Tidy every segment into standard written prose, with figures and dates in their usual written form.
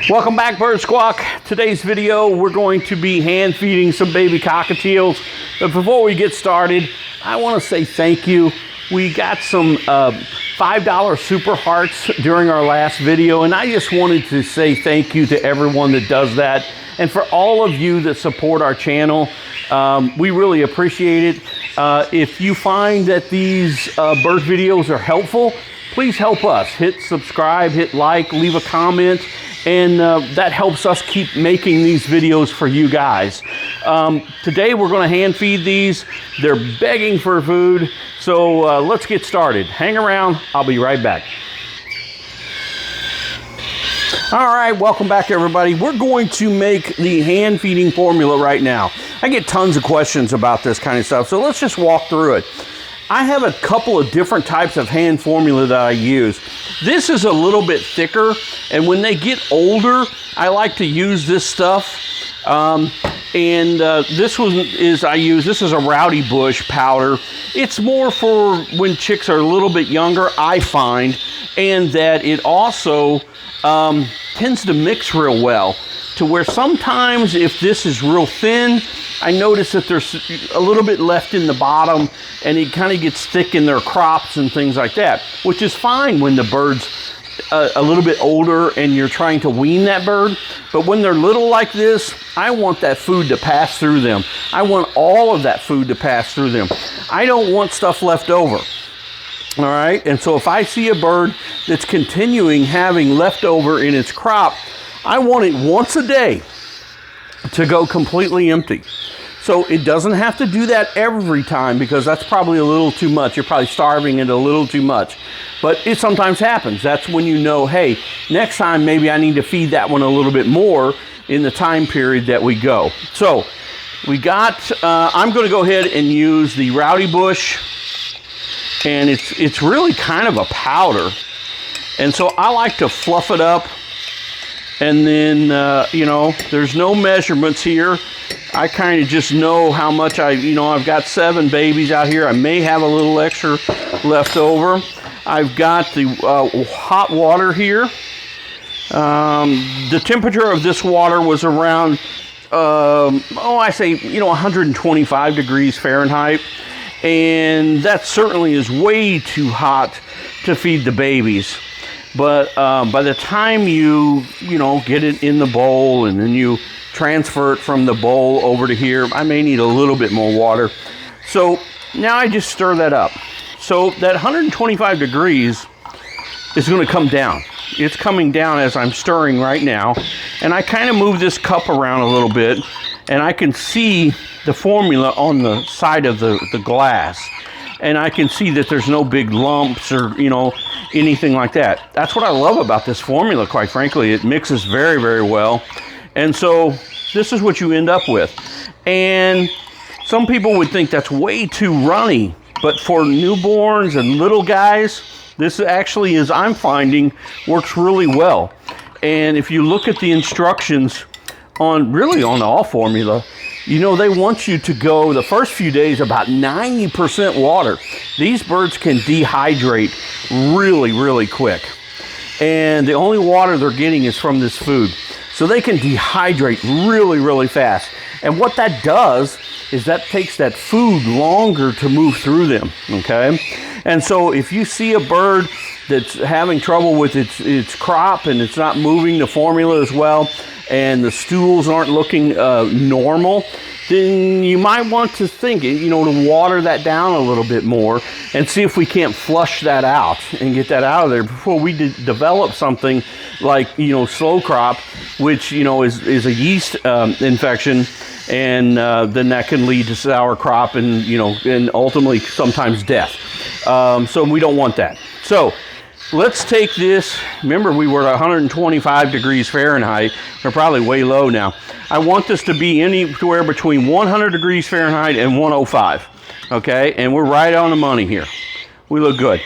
Welcome back, Bird Squawk. Today's video, we're going to be hand feeding some baby cockatiels. But before we get started, I want to say thank you. We got some $5 super hearts during our last video, and I just wanted to say thank you to everyone that does that. And for all of you that support our channel, we really appreciate it. If you find that these bird videos are helpful, please help us. Hit subscribe, hit like, leave a comment, and that helps us keep making these videos for you guys. Today we're going to hand feed these. They're begging for food, so let's get started. Hang around, I'll be right back. All right, welcome back everybody. We're going to make the hand feeding formula right now. I get tons of questions about this kind of stuff, so let's just walk through it. I have a couple of different types of hand formula that I use. This is a little bit thicker, and when they get older, I like to use this stuff. This one is this is a Rowdy Bush powder. It's more for when chicks are a little bit younger, I find, and that it also tends to mix real well, to where sometimes if this is real thin, I notice that there's a little bit left in the bottom and it kind of gets thick in their crops and things like that, which is fine when the bird's a little bit older and you're trying to wean that bird. But when they're little like this, I want that food to pass through them. I want all of that food to pass through them. I don't want stuff left over. All right, and so if I see a bird that's continuing having leftover in its crop, I want it once a day to go completely empty. So it doesn't have to do that every time, because that's probably a little too much. You're probably starving it a little too much. But it sometimes happens. That's when you know, hey, next time maybe I need to feed that one a little bit more in the time period that we go. So we got, I'm going to go ahead and use the Rowdy Bush. And it's really kind of a powder. And so I like to fluff it up. And then, you know, there's no measurements here. I kind of just know how much I've got 7 babies out here. I may have a little extra left over. I've got the hot water here. The temperature of this water was around, I say, 125 degrees Fahrenheit. And that certainly is way too hot to feed the babies. But by the time you get it in the bowl and then you transfer it from the bowl over to here, I may need a little bit more water. So now I just stir that up. So that 125 degrees is going to come down. It's coming down as I'm stirring right now. And I kind of move this cup around a little bit, and I can see the formula on the side of the glass. And I can see that there's no big lumps or, anything like that. That's what I love about this formula, quite frankly. It mixes very, very well. And so this is what you end up with. And some people would think that's way too runny. But for newborns and little guys, this actually, as I'm finding, works really well. And if you look at the instructions on all formula, they want you to go the first few days about 90% water. These birds can dehydrate really, really quick. And the only water they're getting is from this food. So they can dehydrate really, really fast. And what that does is that takes that food longer to move through them, okay? And so if you see a bird that's having trouble with its crop and it's not moving the formula as well, and the stools aren't looking normal, then you might want to think, to water that down a little bit more and see if we can't flush that out and get that out of there before we develop something like, slow crop, which, is a yeast infection, and then that can lead to sour crop and, and ultimately sometimes death. So we don't want that. So let's take this. Remember, we were at 125 degrees Fahrenheit. We're probably way low now. I want this to be anywhere between 100 degrees Fahrenheit and 105. Okay, and we're right on the money here. We look good.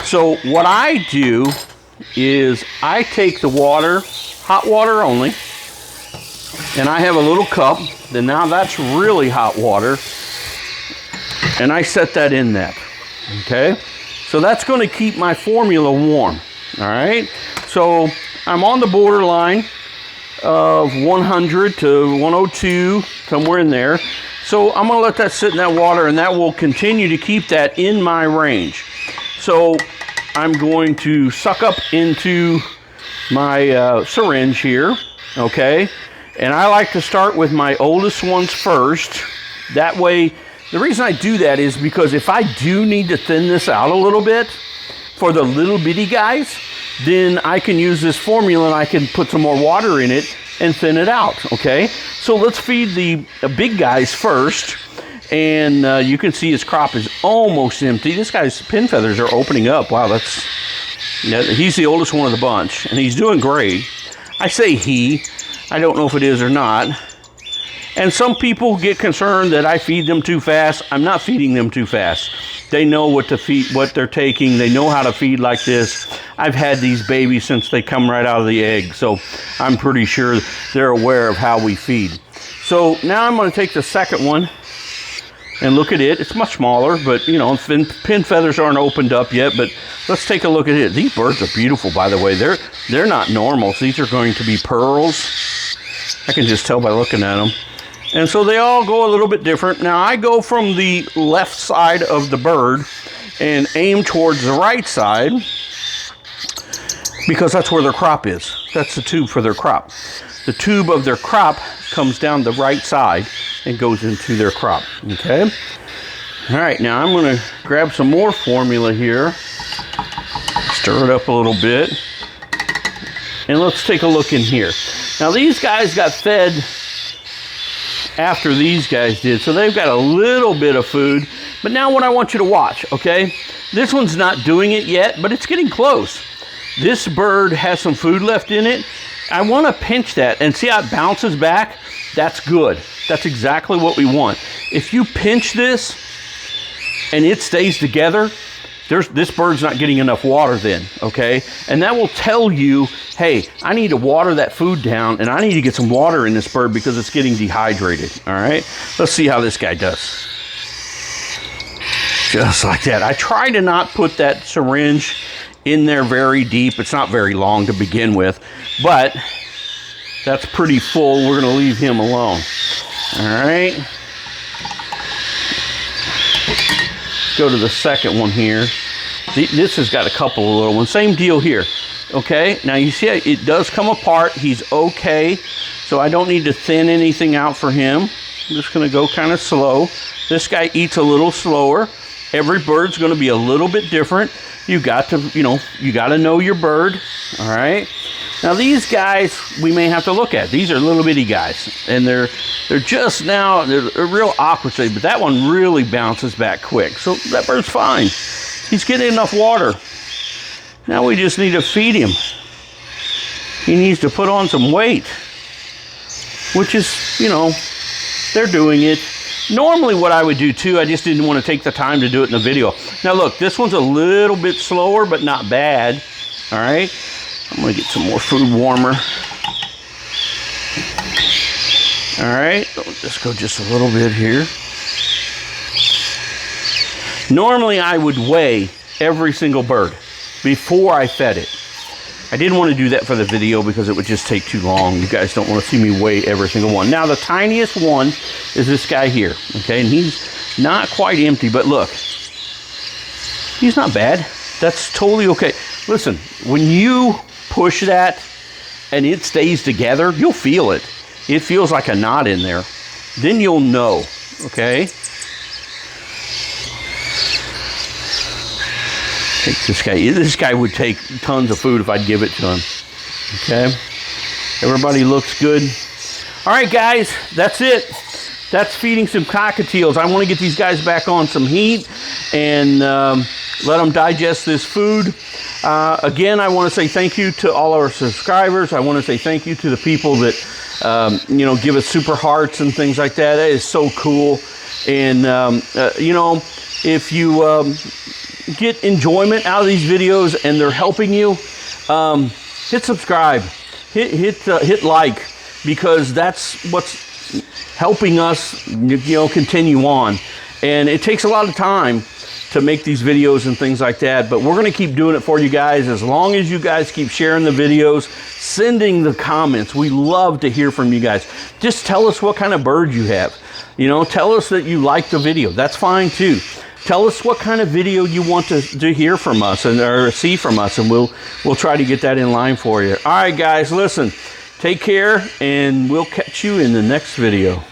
So what I do is I take the water, hot water only, and I have a little cup. Then now that's really hot water, and I set that in that. Okay. So that's going to keep my formula warm. All right. So I'm on the borderline of 100 to 102, somewhere in there. So I'm going to let that sit in that water, and that will continue to keep that in my range. So I'm going to suck up into my syringe here, okay? And I like to start with my oldest ones first. That way, the reason I do that is because if I do need to thin this out a little bit for the little bitty guys, then I can use this formula and I can put some more water in it and thin it out, okay? So let's feed the big guys first. And you can see his crop is almost empty. This guy's pin feathers are opening up. Wow, he's the oldest one of the bunch, and he's doing great. I say he. I don't know if it is or not. And some people get concerned that I feed them too fast. I'm not feeding them too fast. They know what to feed, what they're taking. They know how to feed like this. I've had these babies since they come right out of the egg, so I'm pretty sure they're aware of how we feed. So now I'm going to take the second one and look at it. It's much smaller, but you know, pin feathers aren't opened up yet. But let's take a look at it. These birds are beautiful, by the way. They're not normals. These are going to be pearls. I can just tell by looking at them. And so they all go a little bit different. Now I go from the left side of the bird and aim towards the right side because that's where their crop is. That's the tube for their crop. The tube of their crop comes down the right side and goes into their crop, okay? All right, now I'm gonna grab some more formula here, stir it up a little bit, and let's take a look in here. Now these guys got fed after these guys did, so they've got a little bit of food, but now what I want you to watch, okay? This one's not doing it yet, but it's getting close. This bird has some food left in it. I want to pinch that and see how it bounces back. That's good. That's exactly what we want. If you pinch this and it stays together, this bird's not getting enough water then, okay? And that will tell you, hey, I need to water that food down and I need to get some water in this bird because it's getting dehydrated, all right? Let's see how this guy does. Just like that. I try to not put that syringe in there very deep. It's not very long to begin with, but that's pretty full. We're going to leave him alone. All right. Go to the second one here. This has got a couple of little ones. Same deal here. Okay. Now you see it does come apart. He's okay. So I don't need to thin anything out for him. I'm just going to go kind of slow. This guy eats a little slower. Every bird's going to be a little bit different. You got to, you got to know your bird. All right. Now these guys we may have to look at. These are little bitty guys, and they're just now they're real awkward, but that one really bounces back quick. So that bird's fine. He's getting enough water. Now we just need to feed him. He needs to put on some weight, which is, they're doing it. Normally what I would do too, I just didn't want to take the time to do it in the video. Now look, this one's a little bit slower, but not bad. All right, I'm gonna get some more food warmer. All right, let's go just a little bit here. Normally I would weigh every single bird before I fed it. I didn't want to do that for the video because it would just take too long. You guys don't want to see me weigh every single one. Now the tiniest one is this guy here, okay? And he's not quite empty, but look, he's not bad. That's totally okay. Listen, when you push that and it stays together, you'll feel it. It feels like a knot in there. Then you'll know, okay? Take this guy. This guy would take tons of food if I'd give it to him. Okay? Everybody looks good. All right, guys, that's it. That's feeding some cockatiels. I want to get these guys back on some heat and let them digest this food. Again, I want to say thank you to all our subscribers. I want to say thank you to the people that, give us super hearts and things like that. That is so cool. And, if you get enjoyment out of these videos and they're helping you, hit subscribe, hit like, because that's what's helping us, continue on. And it takes a lot of time to make these videos and things like that, but we're going to keep doing it for you guys as long as you guys keep sharing the videos, sending the comments. We love to hear from you guys. Just tell us what kind of bird you have. You know, tell us that you like the video. That's fine too. Tell us what kind of video you want to hear from us or see from us, and we'll try to get that in line for you. All right, guys, listen, take care, and we'll catch you in the next video.